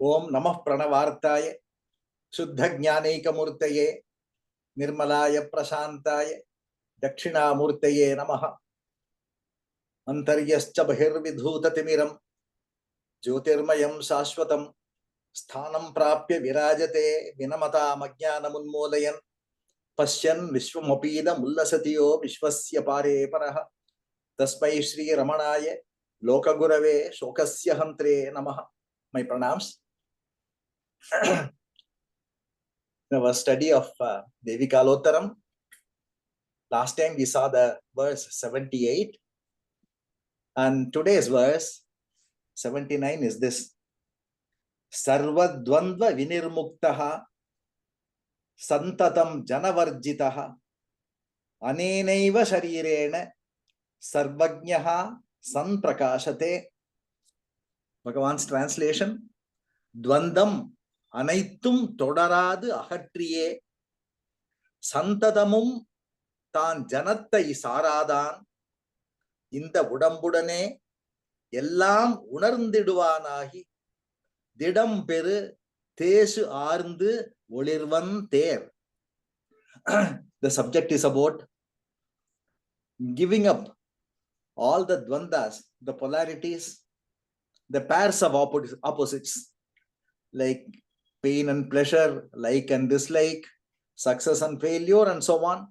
Om Namah Pranavartaya Shuddha Jnanaikamurtaye Nirmalaya Prashantaye Dakshinamurtaye Namaha Antaryascha Bahirvidhutatimiram Jyotirmayam Shashvatam Sthanam Prapya Virajate Vinamata Majnanamunmolayan Pashyan Vishwamapida Mullasatiyo Vishwasya Pare Paraha Tasmai Shri Ramanaya Lokagurave Shokasya Hantre Namaha. My pranams. Our study of Devi Kalottaram. Last time we saw the verse 78, and today's verse 79 is this: Sarva Dvandva Vinirmuktaha Santatam Janavarjitaha Anenaiva Sharirena Sarvajnaha Sanprakashate. Bhagavan's translation: Dvandam Anaitum Todaradu Ahatriye Santatamum Tan Janattai Saradan Inda Udambudane Yellam Unarndiduvanahi Didam Peru Tesu Arndu Olirvan Ter. The subject is about giving up all the dvandas, the polarities, the pairs of opposites, like pain and pleasure, like and dislike, success and failure, and so on.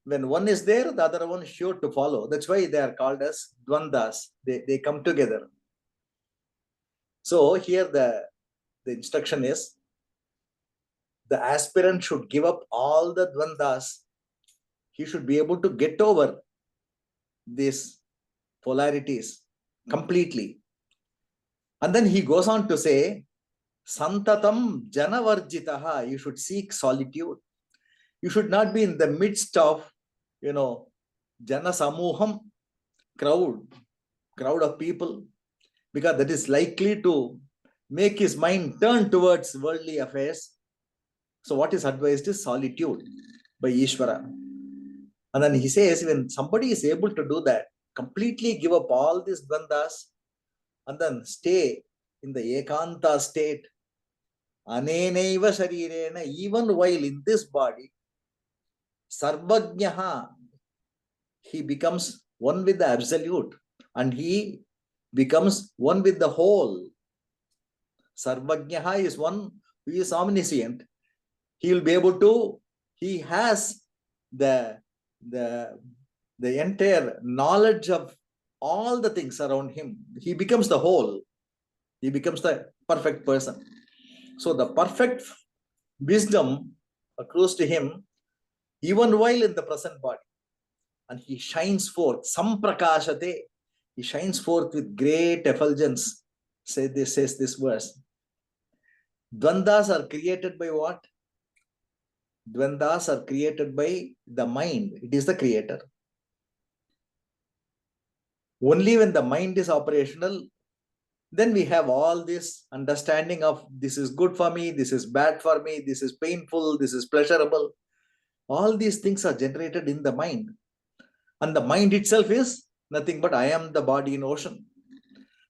When one is there, the other one is sure to follow. That's why they are called as dvandas. They come together. So here the instruction is, the aspirant should give up all the dvandas. He should be able to get over these polarities completely. And then he goes on to say, Santatam Janavarjitaha. You should seek solitude. You should not be in the midst of, Jana Samuham, crowd of people, because that is likely to make his mind turn towards worldly affairs. So what is advised is solitude by Ishvara. And then he says, when somebody is able to do that, completely give up all these dvandas and then stay in the ekanta state, anenaiva sharirena, even while in this body, sarvajnaha, he becomes one with the absolute and he becomes one with the whole. Sarvajnaha is one who is omniscient. He will be able to, he has the entire knowledge of all the things around him. He becomes the whole. He becomes the perfect person. So the perfect wisdom accrues to him even while in the present body. And he shines forth, samprakashate. He shines forth with great effulgence. Says this verse. Dvandas are created by what? Dvandas are created by the mind. It is the creator. Only when the mind is operational, then we have all this understanding of this is good for me, this is bad for me, this is painful, this is pleasurable. All these things are generated in the mind. And the mind itself is nothing but I am the body in ocean.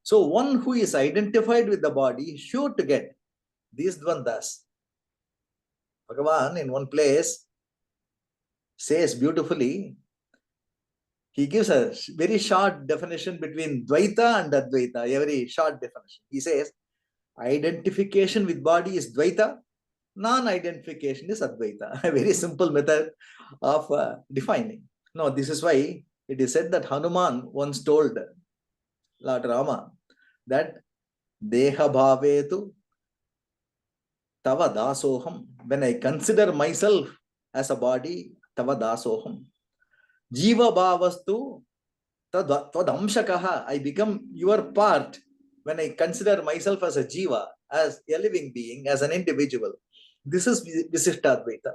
So one who is identified with the body is sure to get these dvandas. Bhagavan in one place says beautifully, he gives a very short definition between Dvaita and Advaita, a very short definition. He says, identification with body is Dvaita, non-identification is Advaita. A very simple method of defining. No, this is why it is said that Hanuman once told Lord Rama that Deha bhavetu tava dasoham. When I consider myself as a body, tava dasoham. Jiva bhavastu tadamshakaha. I become your part when I consider myself as a jiva, as a living being, as an individual. This is Visishtadvaita.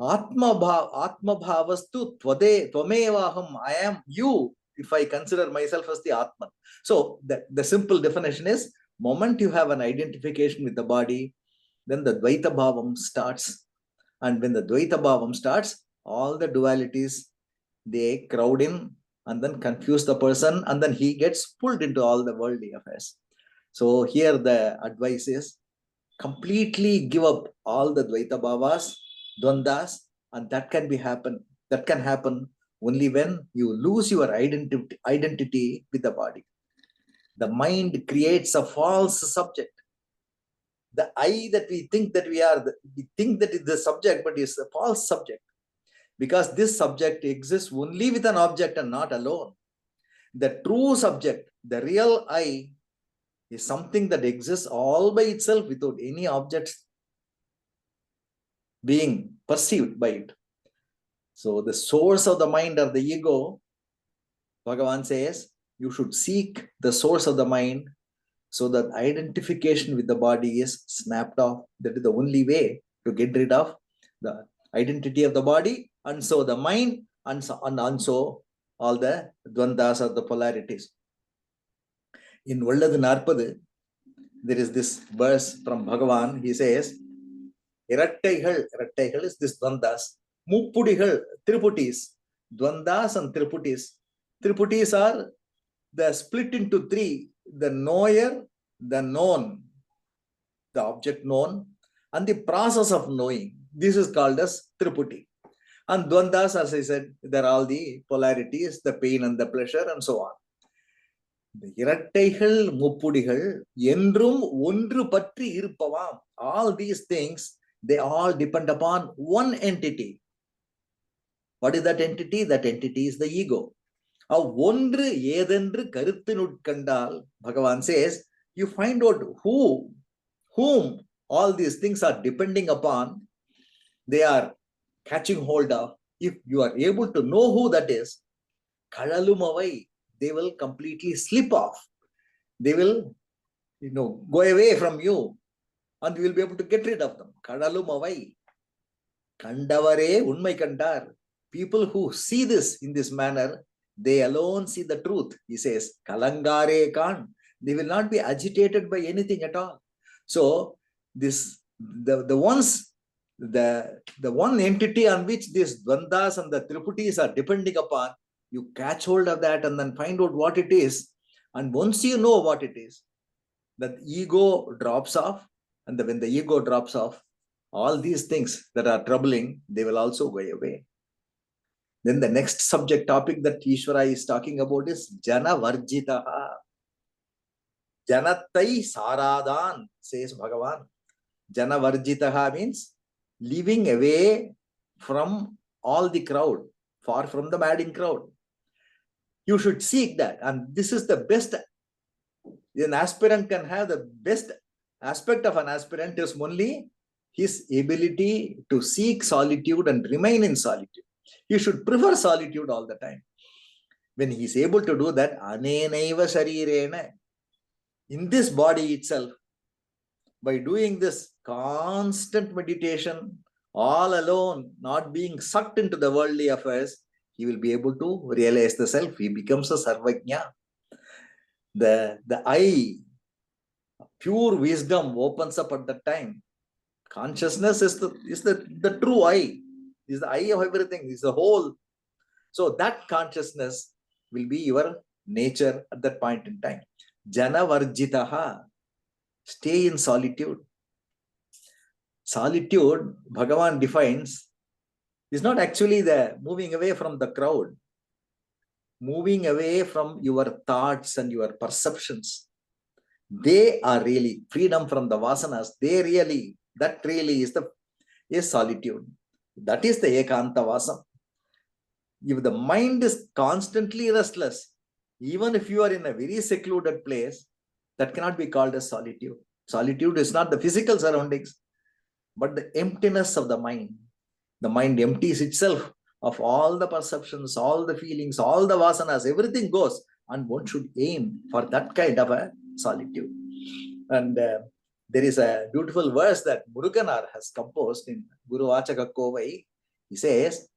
Atma bhavastu tvamevaham. I am you if I consider myself as the Atman. So the simple definition is, moment you have an identification with the body, then the Dvaita bhavam starts. And when the Dvaita bhavam starts, all the dualities, they crowd in and then confuse the person, and then he gets pulled into all the worldly affairs. So here the advice is completely give up all the Dvaita Bhavas, Dvandas, and that can happen only when you lose your identity with the body. The mind creates a false subject. The I that we think that we think that is the subject, but it's a false subject. Because this subject exists only with an object and not alone. The true subject, the real I, is something that exists all by itself without any objects being perceived by it. So the source of the mind or the ego, Bhagavan says, you should seek the source of the mind so that identification with the body is snapped off. That is the only way to get rid of the identity of the body, and so the mind, and so all the dvandas or the polarities. In Valladu Narpadu, there is this verse from Bhagavan. He says, Irattaigal is this dvandas. Muppudigal, triputis. Dvandas and triputis. Triputis are the split into three: the knower, the known, the object known, and the process of knowing. This is called as triputi. And dvandas, as I said, there are all the polarities, the pain and the pleasure, and so on. The இரட்டைகள் முப்புடிகள் என்றும் ஒன்று பற்றி இருப்பவாம். All these things, they all depend upon one entity. What is that entity? That entity is the ego. ஒன்று ஏதென்று கருத்தினுட்கண்டால், Bhagavan says, you find out whom all these things are depending upon, they are catching hold of. If you are able to know who that is, kalalumavai, they will completely slip off. They will, go away from you, and you will be able to get rid of them. Kadalumavai. Kandavare unmai kandar. People who see this in this manner, they alone see the truth. He says, Kalangare kan. They will not be agitated by anything at all. So, the one entity on which these dvandas and the triputis are depending upon, you catch hold of that and then find out what it is. And once you know what it is, the ego drops off. And when the ego drops off, all these things that are troubling, they will also go away. Then the next subject topic that Ishvara is talking about is Jana Varjitaha. Janattai Saradan, says Bhagavan. Jana Varjitaha means living away from all the crowd, far from the madding crowd. You should seek that. And this is the best. An aspirant can have the best aspect of an aspirant is only his ability to seek solitude and remain in solitude. He should prefer solitude all the time. When he is able to do that, anenaiva sharirena, in this body itself, by doing this constant meditation, all alone, not being sucked into the worldly affairs, he will be able to realize the self. He becomes a sarvajna. The I, pure wisdom opens up at that time. Consciousness is the true I. Is the eye of everything. Is the whole. So that consciousness will be your nature at that point in time. Jana varjitaha. Stay in solitude. Solitude, Bhagavan defines, is not actually the moving away from the crowd. Moving away from your thoughts and your perceptions. They are really freedom from the vasanas. That really is solitude. That is the ekanta vasam. If the mind is constantly restless, even if you are in a very secluded place, that cannot be called as solitude. Solitude is not the physical surroundings, but the emptiness of the mind. The mind empties itself of all the perceptions, all the feelings, all the vasanas, everything goes, and one should aim for that kind of a solitude. And there is a beautiful verse that Muruganar has composed in Guru Vachaka Kovai. He says,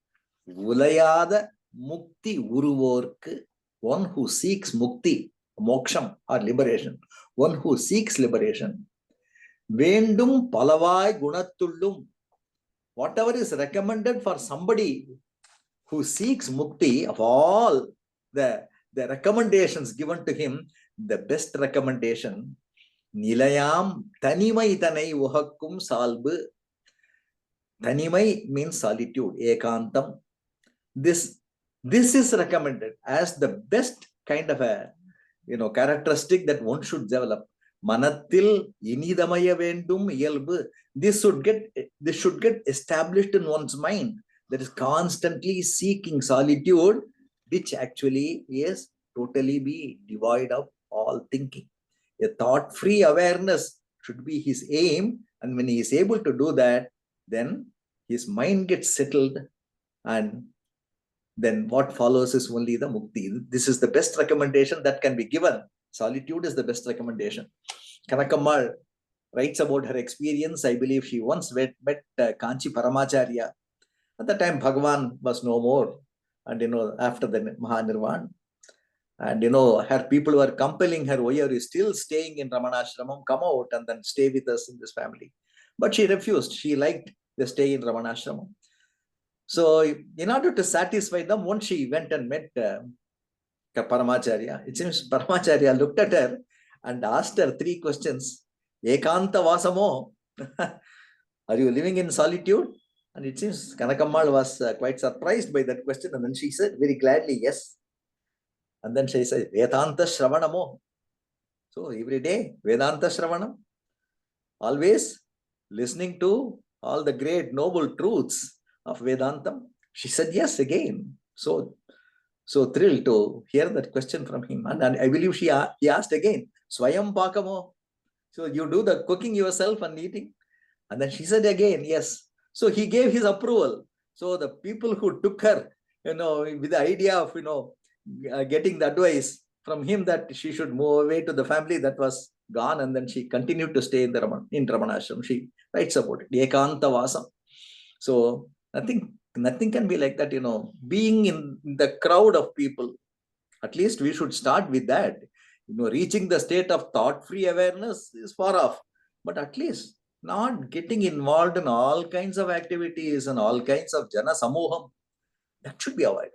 Ulayada Mukti Uruvorku, one who seeks mukti, moksham or liberation, one who seeks liberation, Vendum Palavai Gunatullum, whatever is recommended for somebody who seeks mukti, of all the recommendations given to him, the best recommendation Nilayam tanimai tanai uhakkum salbu. Tanimai means solitude, ekantam. This is recommended as the best kind of a characteristic that one should develop. Manatil inidamaya vendum iyalbu. This should get established in one's mind. That is constantly seeking solitude, which actually is totally be devoid of all thinking. A thought-free awareness should be his aim, and when he is able to do that, then his mind gets settled, and then what follows is only the mukti. This is the best recommendation that can be given. Solitude is the best recommendation. Kanakammal writes about her experience. I believe she once met Kanchi Paramacharya. At the time, Bhagavan was no more. And, after the Mahanirvan. And, her people were compelling her, why are you still staying in Ramanashramam? Come out and then stay with us in this family. But she refused. She liked the stay in Ramanashramam. So, in order to satisfy them, once she went and met Paramacharya, it seems Paramacharya looked at her and asked her 3 questions. Ekanta vasamo, are you living in solitude? And it seems Kanakammal was quite surprised by that question. And then she said very gladly, yes. And then she said, Vedanta Shravanamo. So every day, Vedanta Shravanam, always listening to all the great noble truths of Vedantam. She said yes again. So thrilled to hear that question from him. And I believe he asked again, Swayam Pakamo. So you do the cooking yourself and eating? And then she said again, yes. So he gave his approval. So the people who took her, with the idea of, getting the advice from him that she should move away to the family, that was gone. And then she continued to stay in Ramanashram. She writes about it, Ekanta Vasam. So nothing can be like that, being in the crowd of people. At least we should start with that. Reaching the state of thought-free awareness is far off. But at least not getting involved in all kinds of activities and all kinds of jana samoham, that should be avoided.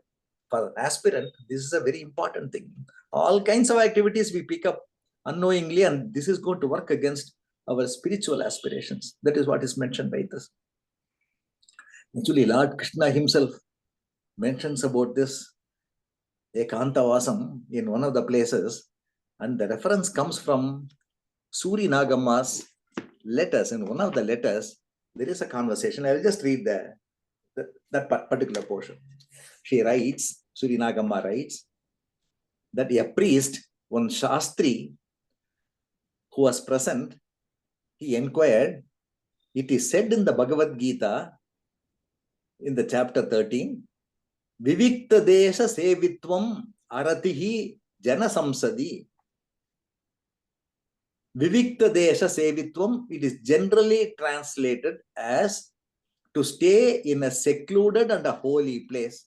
For an aspirant, this is a very important thing. All kinds of activities we pick up unknowingly, and this is going to work against our spiritual aspirations. That is what is mentioned by this. Actually, Lord Krishna himself mentions about this Ekantavasam in one of the places, and the reference comes from Suri Nagamma's letters. In one of the letters, there is a conversation. I will just read that particular portion. She writes, Suri Nagamma writes, that a priest, one Shastri, who was present, he inquired, it is said in the Bhagavad Gita, in the chapter 13, Vivikta Desha Sevitvam Aratihi Jana Samsadi. Vivikta Desha Sevitvam, it is generally translated as to stay in a secluded and a holy place.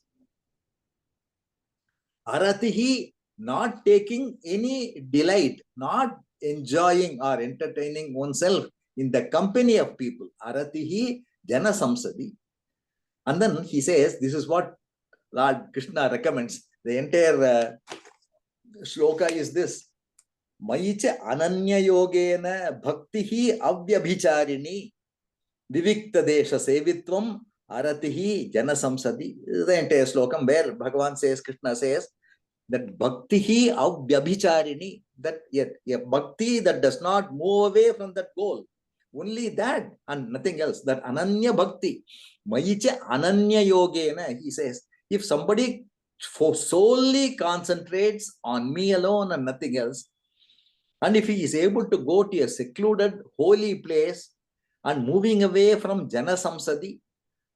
Aratihi, not taking any delight, not enjoying or entertaining oneself in the company of people. Aratihi Jana Samsadi. And then he says, this is what Lord Krishna recommends. The entire shloka is this. Maicha ananya yogena bhaktihi avyabhicharini vivikta desha sevitvam aratihi jana samsadi. This is the entire slokam where Bhagavan says, Krishna says, that bhaktihi avyabhicharini, that a bhakti that does not move away from that goal. Only that and nothing else. That ananya bhakti. Maicha ananya yogena, he says, if somebody solely concentrates on me alone and nothing else, and if he is able to go to a secluded, holy place and moving away from jana samsadi,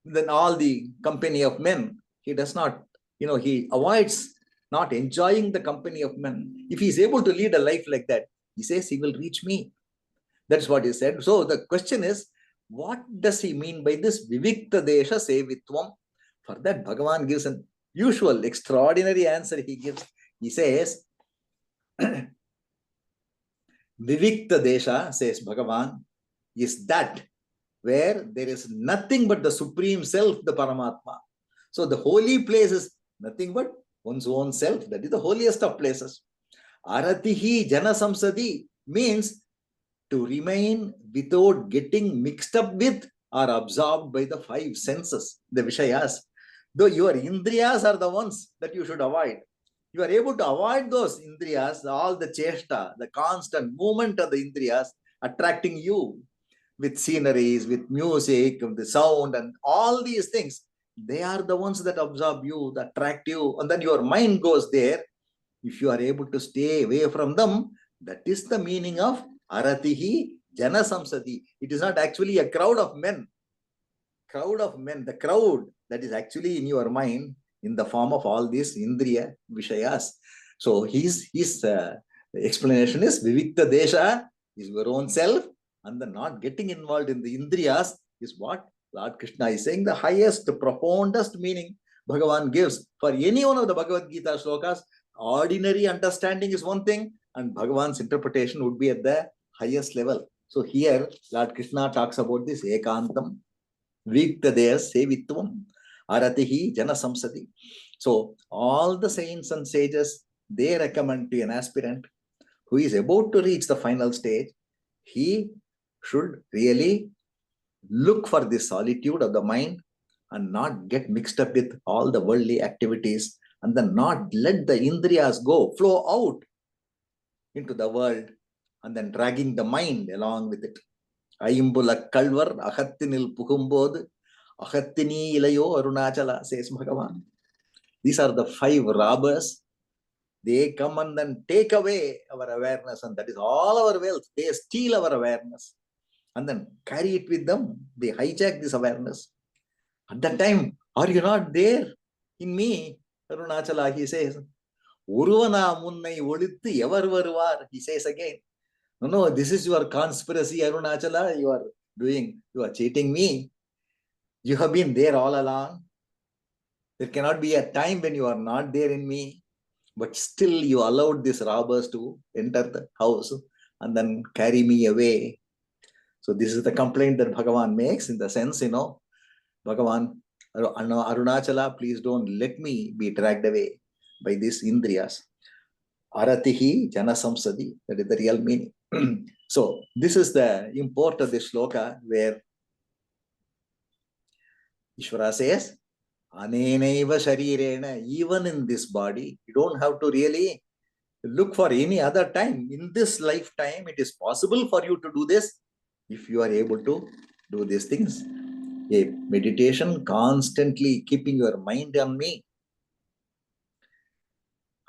then all the company of men, he does not, he avoids not enjoying the company of men. If he is able to lead a life like that, he says he will reach me. That's what he said. So the question is, what does he mean by this Vivikta Desha Sevitvam? For that, Bhagavan gives an usual, extraordinary answer he gives. He says, Vivikta Desha, says Bhagavan, is that where there is nothing but the Supreme Self, the Paramatma. So the holy place is nothing but one's own self. That is the holiest of places. Aratihi Jana Samsadi means to remain without getting mixed up with or absorbed by the five senses, the Vishayas. Though your Indriyas are the ones that you should avoid. You are able to avoid those Indriyas, all the chesta, the constant movement of the Indriyas attracting you with sceneries, with music, with the sound, and all these things. They are the ones that absorb you, that attract you, and then your mind goes there. If you are able to stay away from them, that is the meaning of Aratihi Jana Samsati. It is not actually a crowd of men. The crowd that is actually in your mind in the form of all these Indriya Vishayas. So his explanation is Vivikta Desha is your own self, and the not getting involved in the Indriyas is what Lord Krishna is saying, the highest, profoundest meaning Bhagavan gives. For any one of the Bhagavad Gita slokas, ordinary understanding is one thing, and Bhagavan's interpretation would be at the highest level. So here, Lord Krishna talks about this Ekantam, Viktadeya Sevitvam, Aratihi Jana Samsati. So all the saints and sages, they recommend to an aspirant who is about to reach the final stage, he should really look for the solitude of the mind and not get mixed up with all the worldly activities, and then not let the Indriyas flow out into the world, and then dragging the mind along with it. Aimbula Kalvar, Ahattinil Pukumbod, Ahattini Ilayo Arunachala, says Bhagavan. These are the five robbers. They come and then take away our awareness, and that is all our wealth. They steal our awareness and then carry it with them. They hijack this awareness. At that time, are you not there in me? Arunachala, he says. Uruvana munnai odithu evar varuvar, he says again. No, this is your conspiracy, Arunachala. You are cheating me. You have been there all along. There cannot be a time when you are not there in me, but still you allowed these robbers to enter the house and then carry me away. So this is the complaint that Bhagavan makes, in the sense, Bhagavan, Arunachala, please don't let me be dragged away by these Indriyas. Aratihi Jana Samsadi, that is the real meaning. So this is the import of this shloka, where Ishvara says, Anenaiva sharirena, even in this body, you don't have to really look for any other time. In this lifetime, it is possible for you to do this if you are able to do these things. A meditation, constantly keeping your mind on me,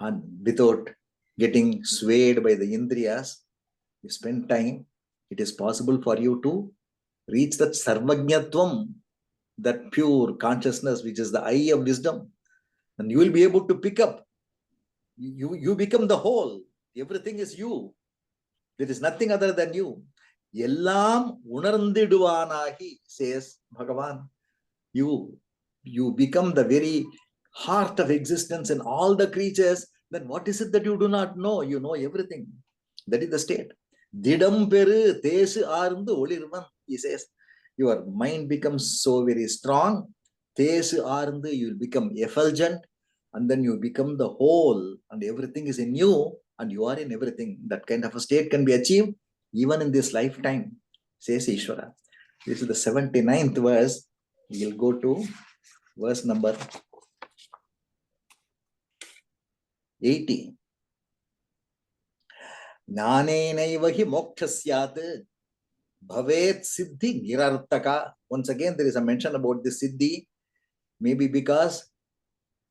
and without getting swayed by the Indriyas, you spend time, it is possible for you to reach that Sarvajñatvam, that pure consciousness, which is the eye of wisdom. And you will be able to pick up. You become the whole. Everything is you. There is nothing other than you. Yellam unarndiduvanahi, says Bhagavan. You become the very heart of existence in all the creatures. Then what is it that you do not know? You know everything. That is the state. Didam peru tesu arundu olirvan, he says. Your mind becomes so very strong. Tesu arundu, you will become effulgent, and then you become the whole, and everything is in you, and you are in everything. That kind of a state can be achieved even in this lifetime, says Ishvara. This is the 79th verse. We will go to verse number 80. Jnanenaiva hi moksha syat bhavet siddhi nirartaka. Once again, there is a mention about this siddhi. Maybe because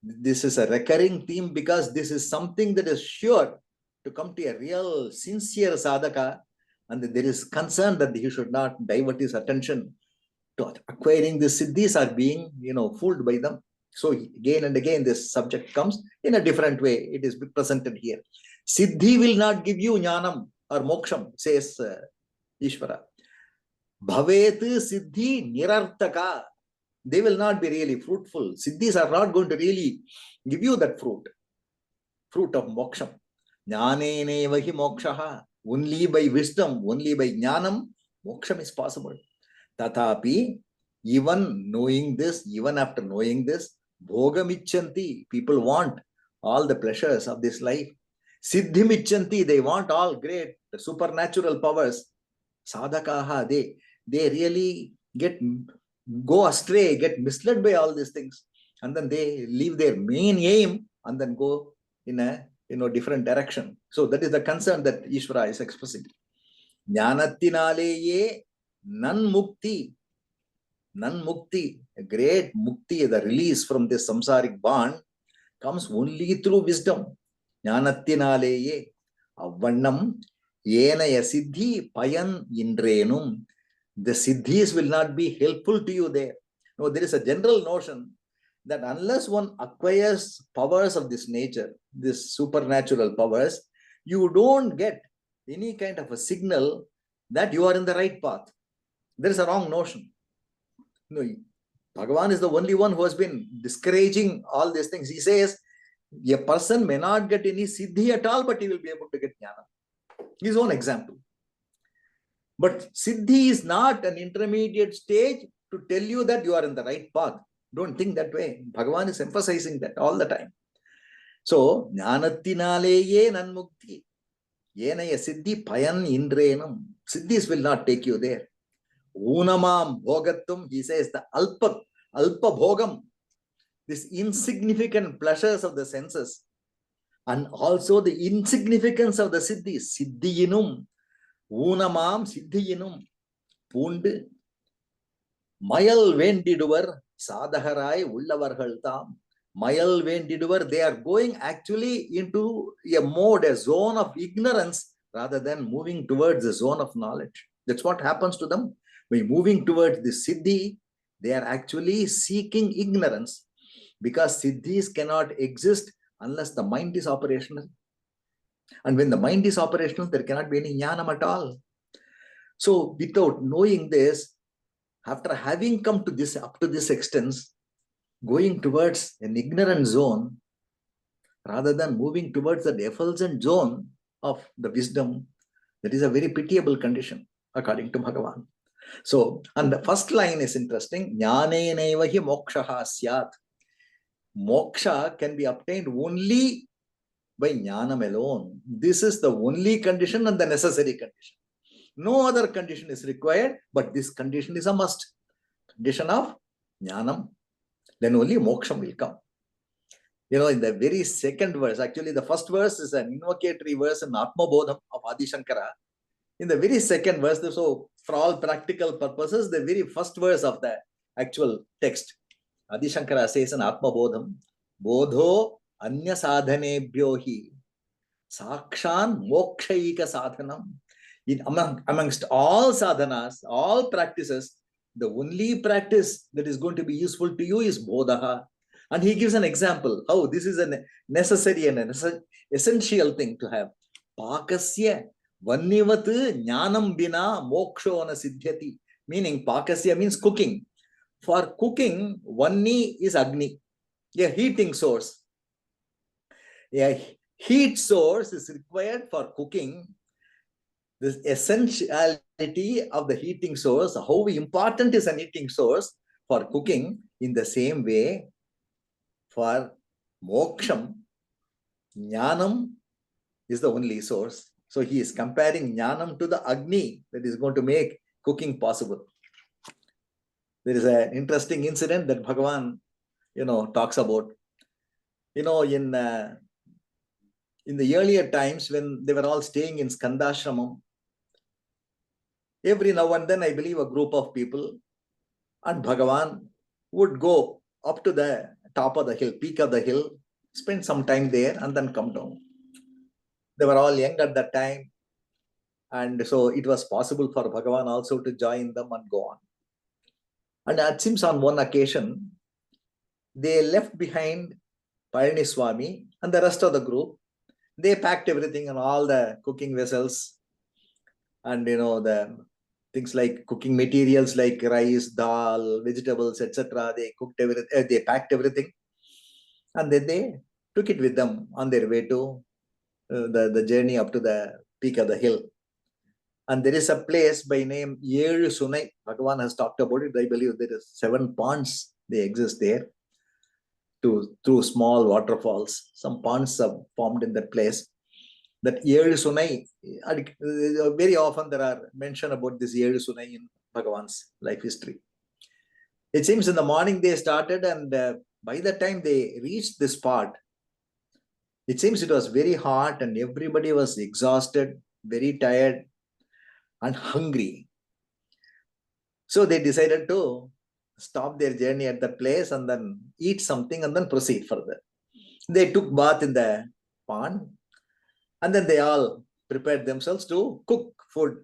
this is a recurring theme, because this is something that is sure to come to a real sincere sadhaka, and there is concern that he should not divert his attention to acquiring the siddhis or being, fooled by them. So again and again, this subject comes in a different way. It is presented here. Siddhi will not give you jnanam or moksham, says Ishvara. Bhavet siddhi nirartaka. They will not be really fruitful. Siddhis are not going to really give you that fruit of moksham. Jnaneneva hi mokshaha. Only by wisdom, only by jnanam, moksham is possible. Tathapi, even knowing this, even after knowing this, bhogamichanti, people want all the pleasures of this life. Siddhimichanti, they want all great supernatural powers. Sadhakaha, they really go astray, get misled by all these things. And then they leave their main aim and then go in a different direction. So that is the concern that Ishvara is expressing. Jnanattinaleye nan mukti, a great mukti, the release from this samsaric bond comes only through wisdom. Jnanattinaleye avvannam yenaya siddhi payan indrenum. The siddhis will not be helpful to you there. No, there is a general notion that unless one acquires powers of this nature, this supernatural powers, you don't get any kind of a signal that you are in the right path. There is a wrong notion. No, Bhagavan is the only one who has been discouraging all these things. He says, a person may not get any siddhi at all, but he will be able to get jnana. His own example. But siddhi is not an intermediate stage to tell you that you are in the right path. Don't think that way. Bhagavan is emphasizing that all the time. So, jnanattinaleye nanmukti. Yenaya siddhi payan indrenam. Siddhis will not take you there. Unamam bhogattum, he says, the alpa bhogam, this insignificant pleasures of the senses, and also the insignificance of the siddhis, siddhiyinum, unamam siddhiyinum, pundu, mayal vendiduvar, sadhaharai ullavargal tam, mayal vendiduvar, they are going actually into a mode, a zone of ignorance, rather than moving towards the zone of knowledge. That's what happens to them. By moving towards the siddhi, they are actually seeking ignorance, because siddhis cannot exist unless the mind is operational. And when the mind is operational, there cannot be any jnanam at all. So without knowing this, after having come to this, up to this extent, going towards an ignorant zone, rather than moving towards the effulgent zone of the wisdom, that is a very pitiable condition, according to Bhagavan. So, and the first line is interesting. Jnanenaiva hi mokshaha syat. Moksha can be obtained only by jnanam alone. This is the only condition and the necessary condition. No other condition is required, but this condition is a must. Condition of jnanam. Then only moksha will come. In the very second verse, actually the first verse is an invocatory verse in Atma Bodham of Adi Shankara. In the very second verse, so for all practical purposes, the very first verse of the actual text, Adi Shankara says in Atma Bodham, Bodho anya sadhanebhyo hi sakshan mokshaika sadhanam. Amongst all sadhanas, all practices, the only practice that is going to be useful to you is bodhaha. And he gives an example how this is a necessary and an essential thing to have. Pakasya vannivat jnanam bina mokshona siddhyati. Meaning pakasya means cooking. For cooking, vanni is agni, a heating source. A heat source is required for cooking. This essentiality of the heating source, how important is an heating source for cooking, in the same way for moksham, jnanam is the only source. So he is comparing jnanam to the agni that is going to make cooking possible. There is an interesting incident that Bhagavan, talks about. In the earlier times when they were all staying in Skandashramam, every now and then, I believe, a group of people and Bhagavan would go up to the top of the hill, peak of the hill, spend some time there and then come down. They were all young at that time. And so it was possible for Bhagavan also to join them and go on. And it seems on one occasion, they left behind Palani Swami and the rest of the group. They packed everything and all the cooking vessels and, the things like cooking materials like rice, dal, vegetables, etc. They cooked everything, they packed everything. And then they took it with them on their way to the journey up to the peak of the hill. And there is a place by name Yelu Sunai. Bhagavan has talked about it. I believe there is 7 ponds. They exist there through small waterfalls. Some ponds are formed in that place. that Yelu Sunai, very often there are mention about this Yelu Sunai in Bhagavan's life history. It seems in the morning they started, and by the time they reached this part, it seems it was very hot and everybody was exhausted, very tired and hungry. So they decided to stop their journey at that place and then eat something and then proceed further. They took bath in the pond and then they all prepared themselves to cook food.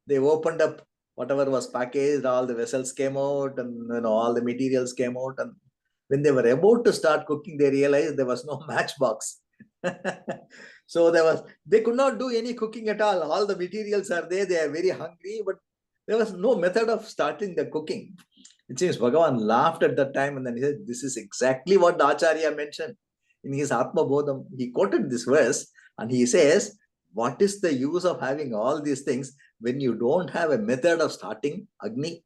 They opened up whatever was packaged, all the vessels came out and all the materials came out. And when they were about to start cooking, they realized there was no matchbox. So they could not do any cooking at all. All the materials are there. They are very hungry, but there was no method of starting the cooking. It seems Bhagavan laughed at that time and then he said, this is exactly what the Acharya mentioned in his Atma Bodham. He quoted this verse and he says, what is the use of having all these things when you don't have a method of starting Agni?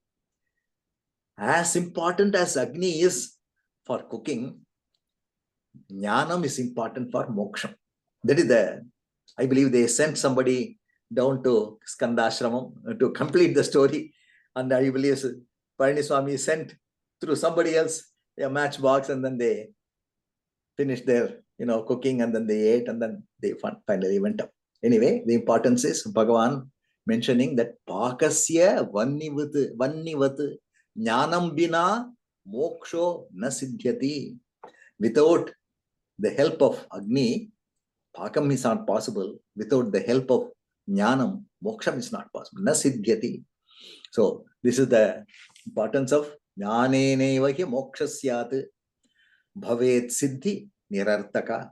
As important as Agni is for cooking, Jnanam is important for moksha. That is I believe they sent somebody down to Skandashramam to complete the story. And I believe Palaniswami sent through somebody else a matchbox and then they finished their cooking and then they ate and then they finally went up. Anyway, the importance is Bhagavan mentioning that Pakasya vannivat jnanam bina moksho na siddhyati. Without the help of Agni, Pakam is not possible. Without the help of Jnanam, Moksham is not possible. Na siddhyati. So, this is the importance of Jnaneneva hi mokshasyat bhavet siddhi nirartaka.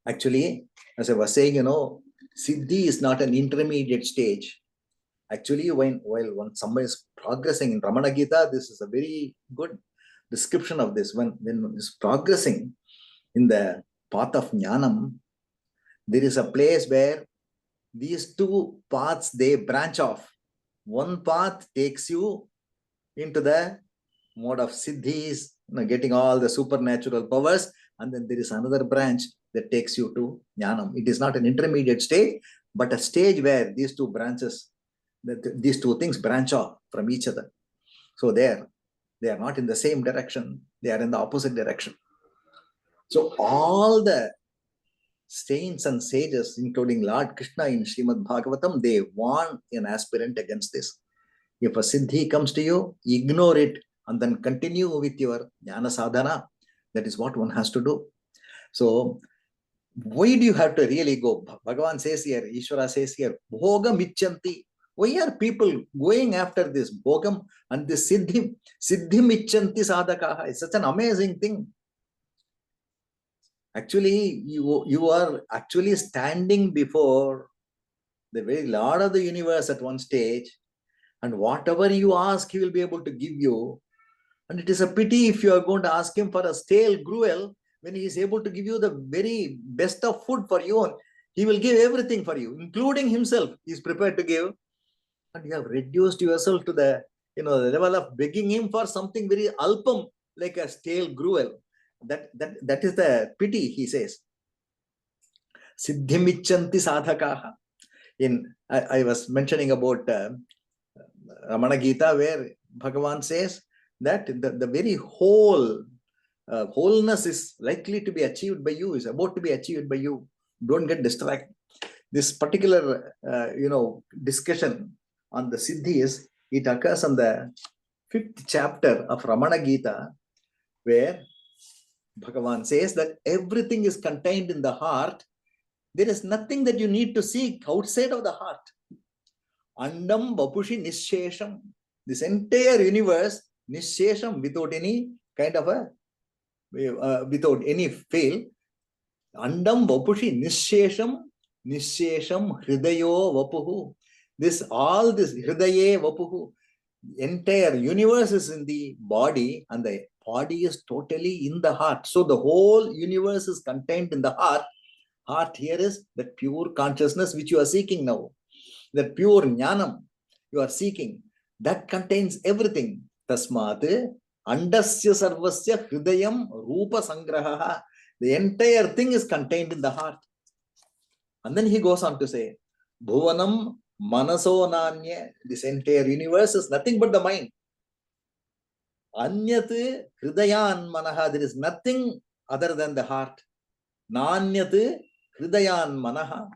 Actually, as I was saying, siddhi is not an intermediate stage. Actually, when someone is progressing in Ramana Gita, this is a very good description of this. When is progressing in the path of Jnanam, there is a place where these two paths, they branch off. One path takes you into the mode of siddhis, getting all the supernatural powers, and then there is another branch that takes you to Jnanam. It is not an intermediate stage, but a stage where these two branches, these two things branch off from each other. So they are not in the same direction, they are in the opposite direction. So all the saints and sages, including Lord Krishna in Srimad Bhagavatam, they warn an aspirant against this. If a siddhi comes to you, ignore it and then continue with your jnana sadhana. That is what one has to do. So why do you have to really go? Bhagavan says here, Ishvara says here, bhogam ichanti. Why are people going after this bhogam and this siddhim? Siddhim ichanti sadhakaha. It's such an amazing thing. Actually, you are actually standing before the very Lord of the universe at one stage, and whatever you ask, he will be able to give you. And it is a pity if you are going to ask him for a stale gruel when he is able to give you the very best of food for you. And he will give everything for you, including himself. He is prepared to give. And you have reduced yourself to the level of begging him for something very alpam, like a stale gruel. That is the pity, he says. Siddhimichanti sadhakaha. I was mentioning about Ramana Gita, where Bhagavan says that the very wholeness is likely to be achieved by you, is about to be achieved by you. Don't get distracted. This particular discussion on the siddhis, it occurs on the 5th chapter of Ramana Gita, where Bhagavan says that everything is contained in the heart. There is nothing that you need to seek outside of the heart. Andam Vapushi Nishesham. This entire universe, Nishesham, without any kind of without any fail. Andam Vapushi Nishesham, Nishesham Hridayo Vapuhu. All this Hridaye Vapuhu. Entire universe is in the body and the body is totally in the heart. So the whole universe is contained in the heart. Heart here is that pure consciousness which you are seeking now. That pure jnanam you are seeking. That contains everything. Tasmat andasya sarvasya hridayam rupa sangraha. The entire thing is contained in the heart. And then he goes on to say, Bhuvanam Manaso Nanya, this entire universe is nothing but the mind. Anyat Hridayan Manaha, there is nothing other than the heart. Nanyat Hridayan Manaha,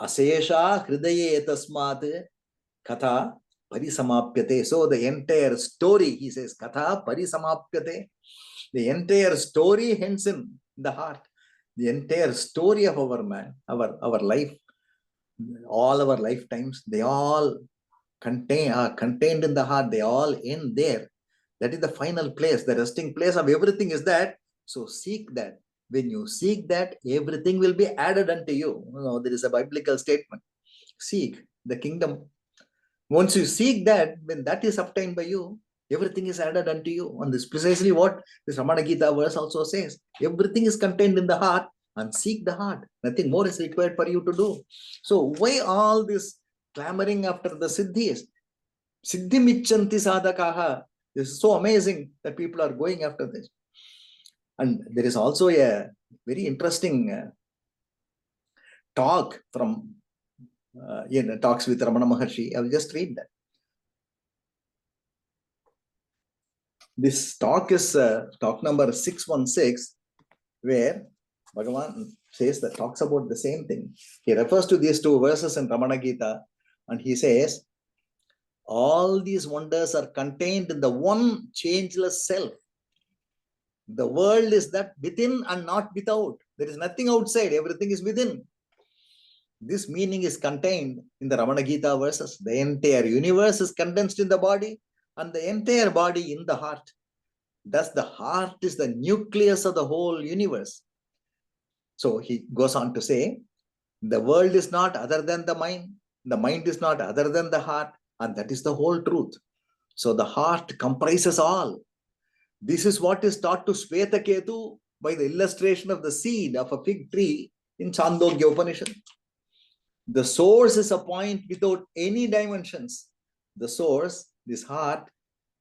Asesha Hridaye Tasmat Katha Parisamapyate. So the entire story, he says, Katha Parisamapyate. The entire story hence in the heart. The entire story of our man, our life, all our lifetimes, they all are contained in the heart. They all end there. That is the final place. The resting place of everything is that. So seek that. When you seek that, everything will be added unto you. There is a biblical statement. Seek the kingdom. Once you seek that, when that is obtained by you, everything is added unto you. And this is precisely what this Ramana Gita verse also says. Everything is contained in the heart, and seek the heart. Nothing more is required for you to do. So why all this clamoring after the siddhis? Siddhimichanti sadhakaha. This is so amazing that people are going after this. And there is also a very interesting talk from talks with Ramana Maharshi. I will just read that. This talk is talk number 616, where Bhagavan says that talks about the same thing. He refers to these two verses in Ramana Gita, and he says, all these wonders are contained in the one changeless self. The world is that within and not without. There is nothing outside, everything is within. This meaning is contained in the Ramana Gita verses. The entire universe is condensed in the body, and the entire body in the heart. Thus, the heart is the nucleus of the whole universe. So he goes on to say, the world is not other than the mind is not other than the heart, and that is the whole truth. So the heart comprises all. This is what is taught to Shvetaketu by the illustration of the seed of a fig tree in Chandogya Upanishad. The source is a point without any dimensions. The source, this heart,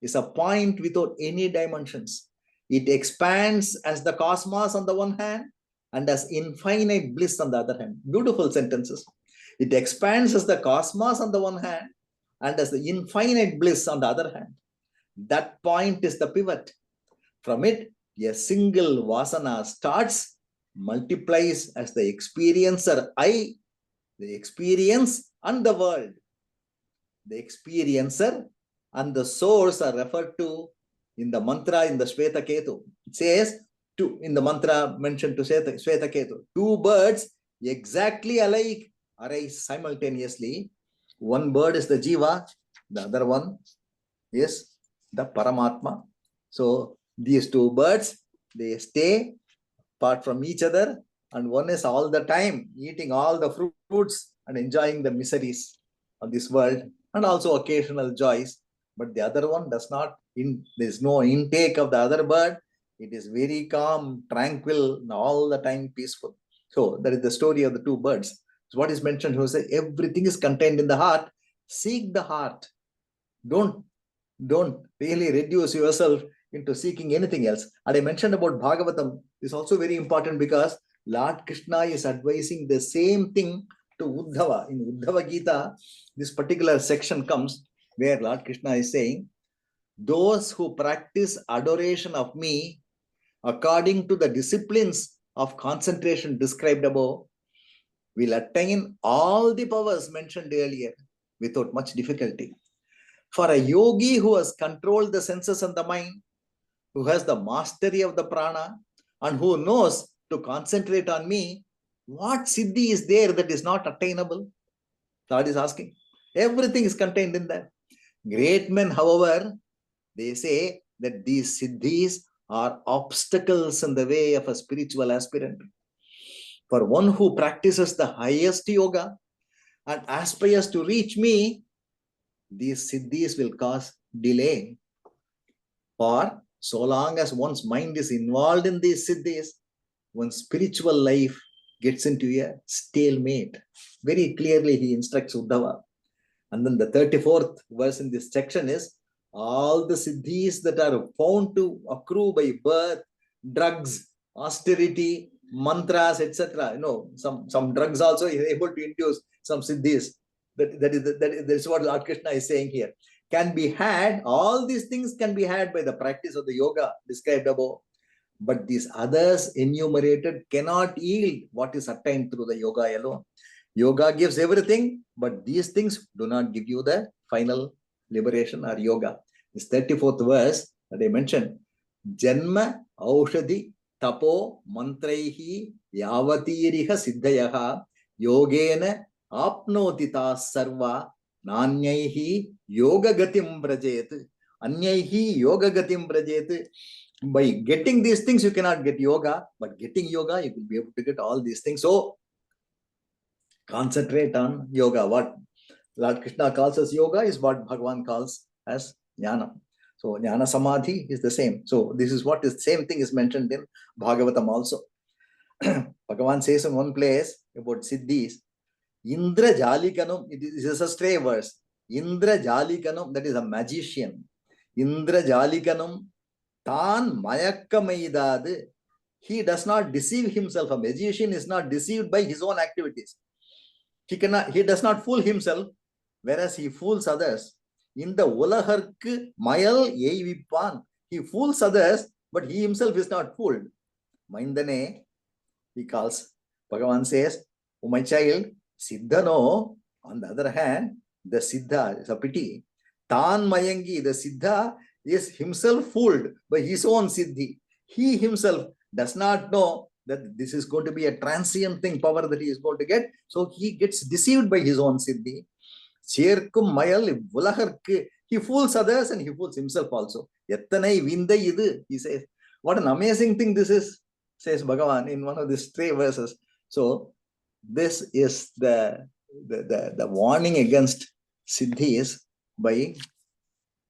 is a point without any dimensions. It expands as the cosmos on the one hand and as infinite bliss on the other hand. Beautiful sentences. It expands as the cosmos on the one hand and as the infinite bliss on the other hand. That point is the pivot. From it, a single vasana starts, multiplies as the experiencer I, the experience and the world. The experiencer and the source are referred to in the mantra in the Shvetaketu. It says, in the mantra mentioned to Shvetaketu, two birds exactly alike arise simultaneously. One bird is the Jiva, the other one is the Paramatma. So these two birds, they stay apart from each other, and one is all the time eating all the fruits and enjoying the miseries of this world and also occasional joys. But the other one does not, there is no intake of the other bird. It is very calm, tranquil, and all the time peaceful. So that is the story of the two birds. So what is mentioned here is that everything is contained in the heart. Seek the heart. Don't really reduce yourself into seeking anything else. And I mentioned about Bhagavatam is also very important because Lord Krishna is advising the same thing to Uddhava. In Uddhava Gita, this particular section comes where Lord Krishna is saying, those who practice adoration of me according to the disciplines of concentration described above will attain all the powers mentioned earlier without much difficulty. For a yogi who has controlled the senses and the mind, who has the mastery of the prana, and who knows to concentrate on me, what siddhi is there that is not attainable? Lord is asking. Everything is contained in that. Great men, however, they say that these siddhis are obstacles in the way of a spiritual aspirant. For one who practices the highest yoga and aspires to reach me, these siddhis will cause delay. For so long as one's mind is involved in these siddhis, one's spiritual life gets into a stalemate. Very clearly he instructs Uddhava. And then the 34th verse in this section is, all the siddhis that are found to accrue by birth, drugs, austerity, mantras, etc. Some drugs also is able to induce some siddhis. That is what Lord Krishna is saying here. Can be had, all these things can be had by the practice of the yoga described above. But these others enumerated cannot yield what is attained through the yoga alone. Yoga gives everything, but these things do not give you the final liberation or yoga. This 34th verse that I mentioned, Janma Aushadhi Tapo Mantraihi Yavatiriha Siddhayaha Yogena Apnotita Sarva Nanyaihi Yoga Gatim Brajet. Anyaihi Yoga Gatim Brajet. By getting these things, you cannot get yoga, but getting yoga, you will be able to get all these things. So, concentrate on yoga. What Lord Krishna calls as yoga is what Bhagavan calls as jnana. So, jnana samadhi is the same. So, this is what the same thing is mentioned in Bhagavatam also. Bhagavan says in one place about siddhis, Indra Jalikanam, it is a stray verse. Indra Jalikanam, that is a magician. Indra Jalikanam Tan Mayakamaidad, he does not deceive himself. A magician is not deceived by his own activities. He does not fool himself, whereas he fools others. In the Ulaharku Mayal Yevipan, he fools others, but he himself is not fooled. Mindane, he calls. Bhagavan says, oh my child, Siddhano, on the other hand, the Siddha is a pity. Tan Mayangi, the Siddha, is himself fooled by his own siddhi. He himself does not know that this is going to be a transient thing, power that he is going to get. So he gets deceived by his own siddhi. Cherkum mayal vulaharku. He fools others and he fools himself also. Yattanai vindai idu, he says. What an amazing thing this is, says Bhagavan in one of the stray verses. So this is the warning against siddhis by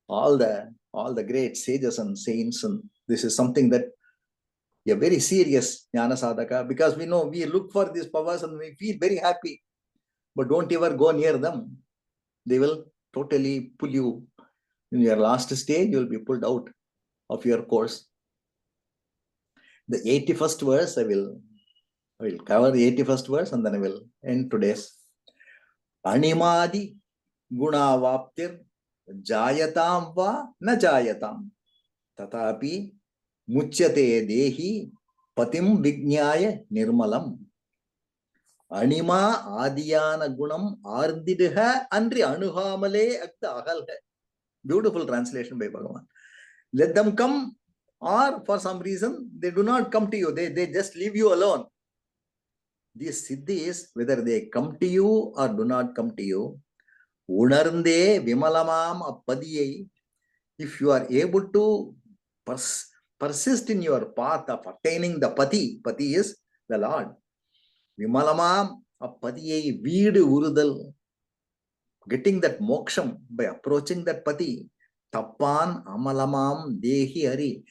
all the great sages and saints, and this is something that a very serious jnana sadhaka, because we know we look for these powers and we feel very happy, but don't ever go near them. They will totally pull you. In your last stage, you will be pulled out of your course. The 81st verse, I will cover the 81st verse and then I will end today's. Animadi gunavaptir jayatam va na jayatam tatapi muchyate dehi patim vignaya nirmalam. Anima adiyana gunam ardidha andri anuhamale akta ahalha. Beautiful translation by Bhagavan. Let them come, or for some reason they do not come to you. They just leave you alone. These siddhis, whether they come to you or do not come to you, unarnde vimalamam appadiyai, if you are able to persist in your path of attaining the pati is the Lord. Vimalamam appadiyai veedu urudal, getting that moksham by approaching that pati. Tappan amalamam dehi hari,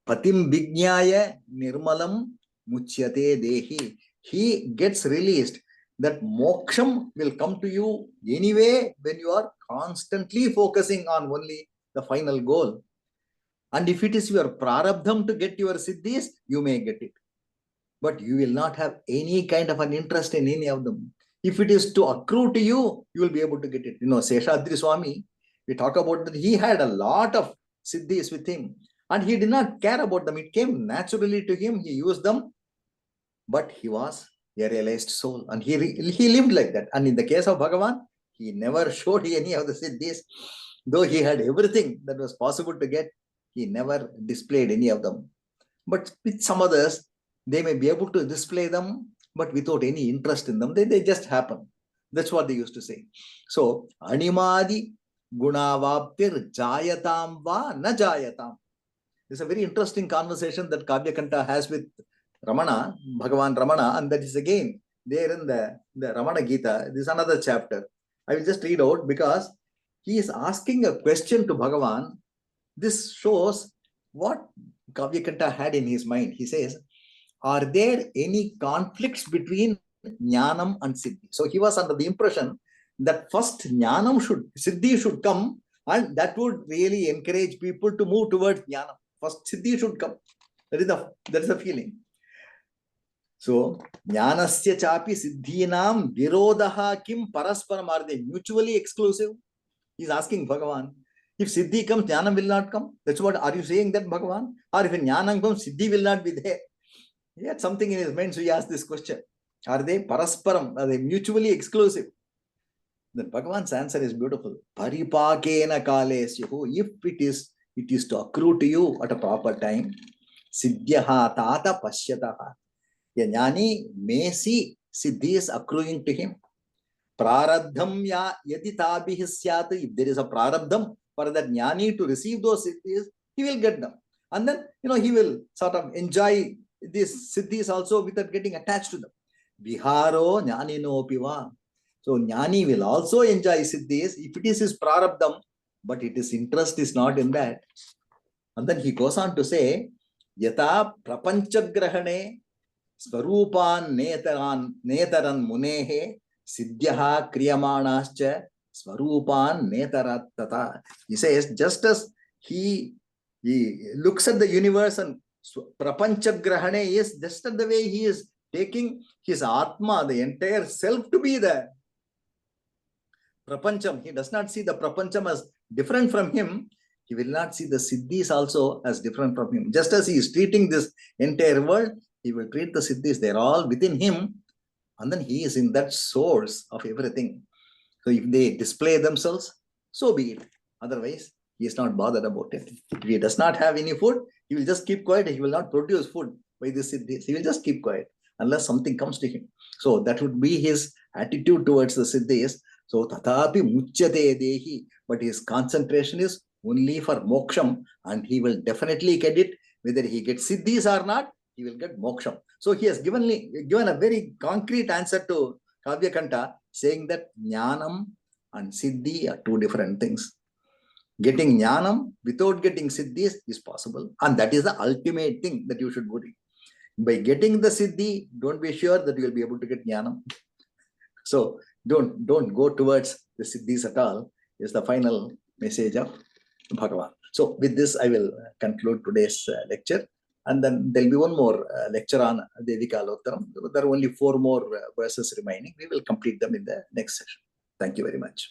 patim vignaya nirmalam muchyate dehi. He gets released. That moksham will come to you anyway when you are constantly focusing on only the final goal. And if it is your prarabdham to get your siddhis, you may get it. But you will not have any kind of an interest in any of them. If it is to accrue to you, you will be able to get it. Seshadri Swami, we talk about that he had a lot of siddhis with him and he did not care about them. It came naturally to him. He used them, but he was a realized soul and he lived like that. And in the case of Bhagavan, he never showed any of the siddhis. Though he had everything that was possible to get, he never displayed any of them. But with some others, they may be able to display them, but without any interest in them. They just happen. That's what they used to say. So, animadi gunavaptir jayatam va na jayatam. It's a very interesting conversation that Kavyakanta has with Ramana, Bhagavan Ramana, and that is again there in the Ramana Gita. This is another chapter. I will just read out because he is asking a question to Bhagavan. This shows what Kavyakanta had in his mind. He says, are there any conflicts between Jnanam and Siddhi? So he was under the impression that first Jnanam Siddhi should come, and that would really encourage people to move towards Jnanam. First Siddhi should come. That is the feeling. So, jnanasya chapi siddhinam virodaha kim parasparam, are they mutually exclusive? He's asking Bhagavan. If siddhi comes, jnanam will not come. That's what, are you saying that, Bhagavan? Or if jnanam comes, siddhi will not be there? He had something in his mind, so he asked this question. Are they parasparam? Are they mutually exclusive? Then Bhagavan's answer is beautiful. Paripakena kalesyahu. If it is to accrue to you at a proper time. Siddhyaha tata pashyataha. A jnani may see siddhi is accruing to him. Prarabdham ya yadi tabih syat. If there is a prarabdham for that jnani to receive those siddhis, he will get them. And then, he will sort of enjoy these siddhis also without getting attached to them. Viharo jnanino piva. So jnani will also enjoy siddhis if it is his prarabdham, but his interest is not in that. And then he goes on to say, Yata prapanchagrahane Swarupan netaran munehe siddhyaha kriyamanascha Swarupan netarat tata. He says, just as he looks at the universe and prapanchagrahane is just the way he is taking his Atma, the entire self, to be there. Prapancham, he does not see the Prapancham as different from him. He will not see the siddhis also as different from him. Just as he is treating this entire world, he will treat the siddhis. They're all within him. And then he is in that source of everything. So if they display themselves, so be it. Otherwise, he is not bothered about it. If he does not have any food, he will just keep quiet. He will not produce food by the siddhis. He will just keep quiet unless something comes to him. So that would be his attitude towards the siddhis. So tatapi muchyate dehi. But his concentration is only for moksham, and he will definitely get it. Whether he gets siddhis or not, he will get moksham. So he has given a very concrete answer to Kavya Kanta, saying that jnanam and siddhi are two different things. Getting jnanam without getting siddhis is possible, and that is the ultimate thing that you should do. By getting the siddhi, don't be sure that you will be able to get jnanam. So don't go towards the siddhis at all, is the final message of Bhagavan. So with this, I will conclude today's lecture. And then there'll be one more lecture on Devi Kalottaram. There are only 4 more verses remaining. We will complete them in the next session. Thank you very much.